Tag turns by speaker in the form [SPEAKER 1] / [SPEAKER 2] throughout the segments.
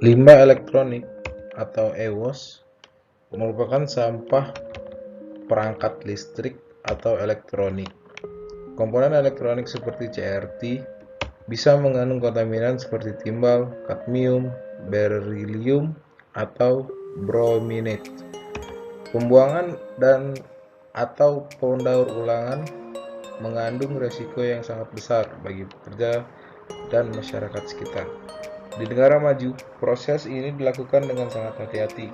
[SPEAKER 1] Limbah elektronik atau EWOS merupakan sampah perangkat listrik atau elektronik. Komponen elektronik seperti CRT bisa mengandung kontaminan seperti timbal, kadmium, berilium, atau brominate. Pembuangan dan atau pendaur ulangan mengandung resiko yang sangat besar bagi pekerja dan masyarakat sekitar. Di negara maju, proses ini dilakukan dengan sangat hati-hati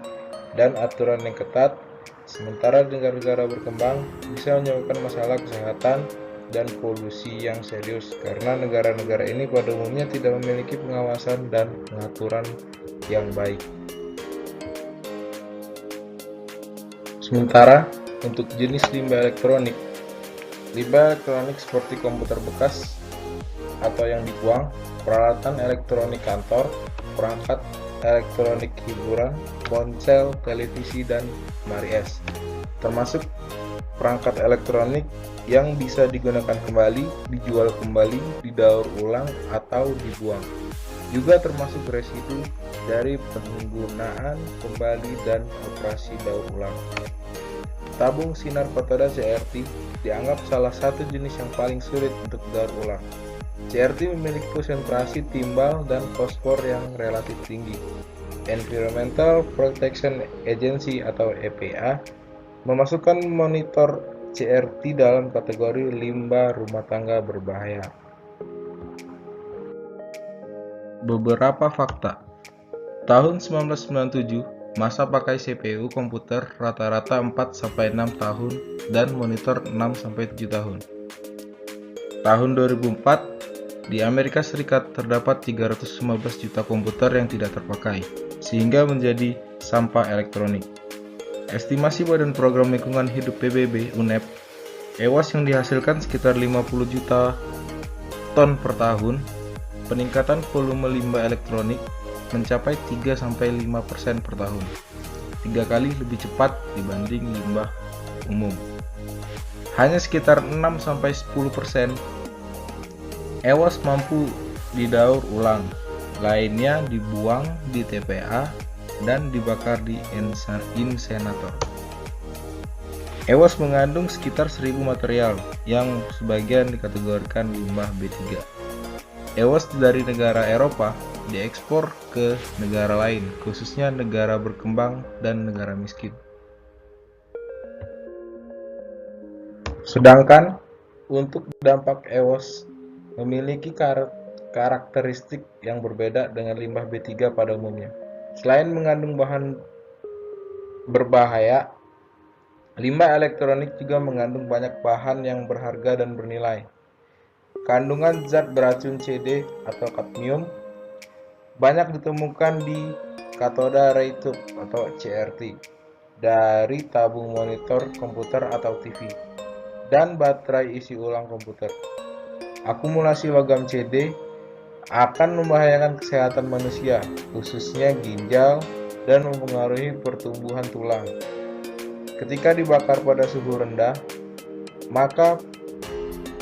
[SPEAKER 1] dan aturan yang ketat, sementara di negara-negara berkembang bisa menyebabkan masalah kesehatan dan polusi yang serius karena negara-negara ini pada umumnya tidak memiliki pengawasan dan pengaturan yang baik. Sementara untuk jenis limbah elektronik seperti komputer bekas atau yang dibuang, peralatan elektronik kantor, perangkat elektronik hiburan, ponsel, televisi, dan lemari es, termasuk perangkat elektronik yang bisa digunakan kembali, dijual kembali, didaur ulang, atau dibuang. Juga termasuk residu dari penggunaan kembali dan operasi daur ulang. Tabung sinar katoda CRT dianggap salah satu jenis yang paling sulit untuk daur ulang. CRT memiliki konsentrasi timbal dan fosfor yang relatif tinggi. Environmental Protection Agency atau EPA memasukkan monitor CRT dalam kategori limbah rumah tangga berbahaya. Beberapa fakta. Tahun 1997, masa pakai CPU komputer rata-rata 4-6 tahun dan monitor 6-7 tahun. Tahun 2004, di Amerika Serikat terdapat 315 juta komputer yang tidak terpakai, sehingga menjadi sampah elektronik. Estimasi Badan Program Lingkungan Hidup PBB (UNEP), EWOS yang dihasilkan sekitar 50 juta ton per tahun. Peningkatan volume limbah elektronik mencapai 3-5% per tahun, 3 kali lebih cepat dibanding limbah umum. Hanya sekitar 6-10% EWOS mampu didaur ulang, lainnya dibuang di TPA dan dibakar di insenerator. EWOS mengandung sekitar 1000 material yang sebagian dikategorikan limbah B3. EWOS dari negara Eropa diekspor ke negara lain, khususnya negara berkembang dan negara miskin. Sedangkan untuk dampak EWOS memiliki karakteristik yang berbeda dengan limbah B3 pada umumnya. Selain mengandung bahan berbahaya, limbah elektronik juga mengandung banyak bahan yang berharga dan bernilai. Kandungan zat beracun CD atau kadmium banyak ditemukan di katoda ray tube atau CRT dari tabung monitor komputer atau TV dan baterai isi ulang komputer. Akumulasi logam CD akan membahayakan kesehatan manusia, khususnya ginjal, dan mempengaruhi pertumbuhan tulang. Ketika dibakar pada suhu rendah, maka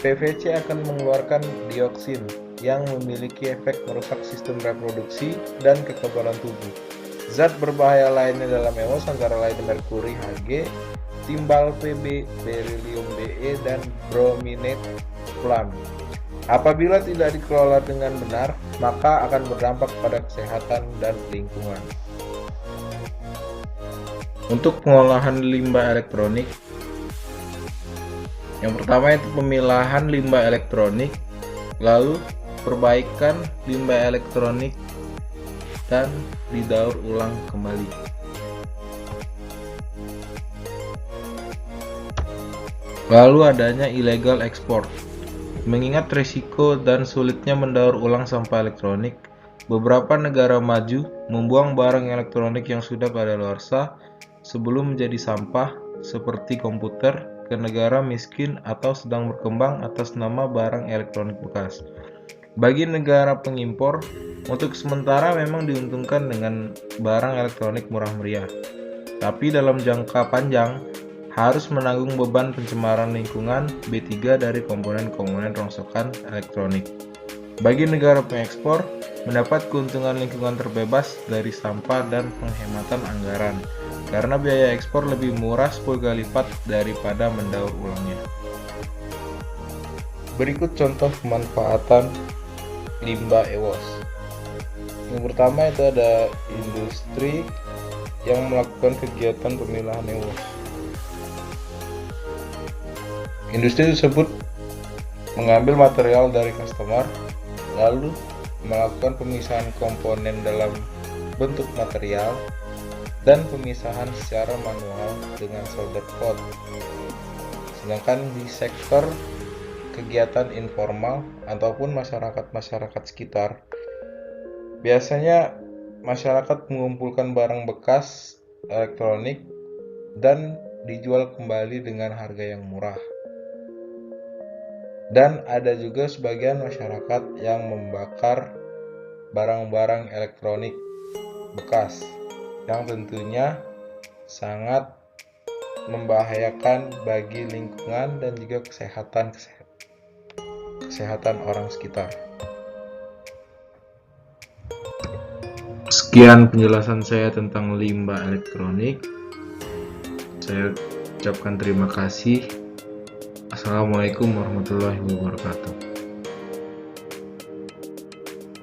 [SPEAKER 1] PVC akan mengeluarkan dioksin yang memiliki efek merusak sistem reproduksi dan kekebalan tubuh. Zat berbahaya lainnya dalam EWOS antara lain merkuri Hg, timbal Pb, berilium Be, dan brominate furan. Apabila tidak dikelola dengan benar, maka akan berdampak pada kesehatan dan lingkungan. Untuk pengolahan limbah elektronik, yang pertama itu pemilahan limbah elektronik, lalu perbaikan limbah elektronik, dan didaur ulang kembali. Lalu adanya illegal export. Mengingat risiko dan sulitnya mendaur ulang sampah elektronik, beberapa negara maju membuang barang elektronik yang sudah kadaluarsa sebelum menjadi sampah seperti komputer ke negara miskin atau sedang berkembang atas nama barang elektronik bekas. Bagi negara pengimpor, untuk sementara memang diuntungkan dengan barang elektronik murah meriah, tapi dalam jangka panjang harus menanggung beban pencemaran lingkungan B3 dari komponen-komponen rongsokan elektronik. Bagi negara pengekspor, mendapat keuntungan lingkungan terbebas dari sampah dan penghematan anggaran, karena biaya ekspor lebih murah 10 kali lipat daripada mendaur ulangnya. Berikut contoh pemanfaatan limbah EWOS. Yang pertama itu ada industri yang melakukan kegiatan pemilahan EWOS. Industri tersebut mengambil material dari customer, lalu melakukan pemisahan komponen dalam bentuk material dan pemisahan secara manual dengan solder pot. Sedangkan di sektor kegiatan informal ataupun masyarakat sekitar, biasanya masyarakat mengumpulkan barang bekas elektronik dan dijual kembali dengan harga yang murah. Dan ada juga sebagian masyarakat yang membakar barang-barang elektronik bekas yang tentunya sangat membahayakan bagi lingkungan dan juga kesehatan orang sekitar. Sekian penjelasan saya tentang limbah elektronik. Saya ucapkan terima kasih. Assalamualaikum warahmatullahi wabarakatuh.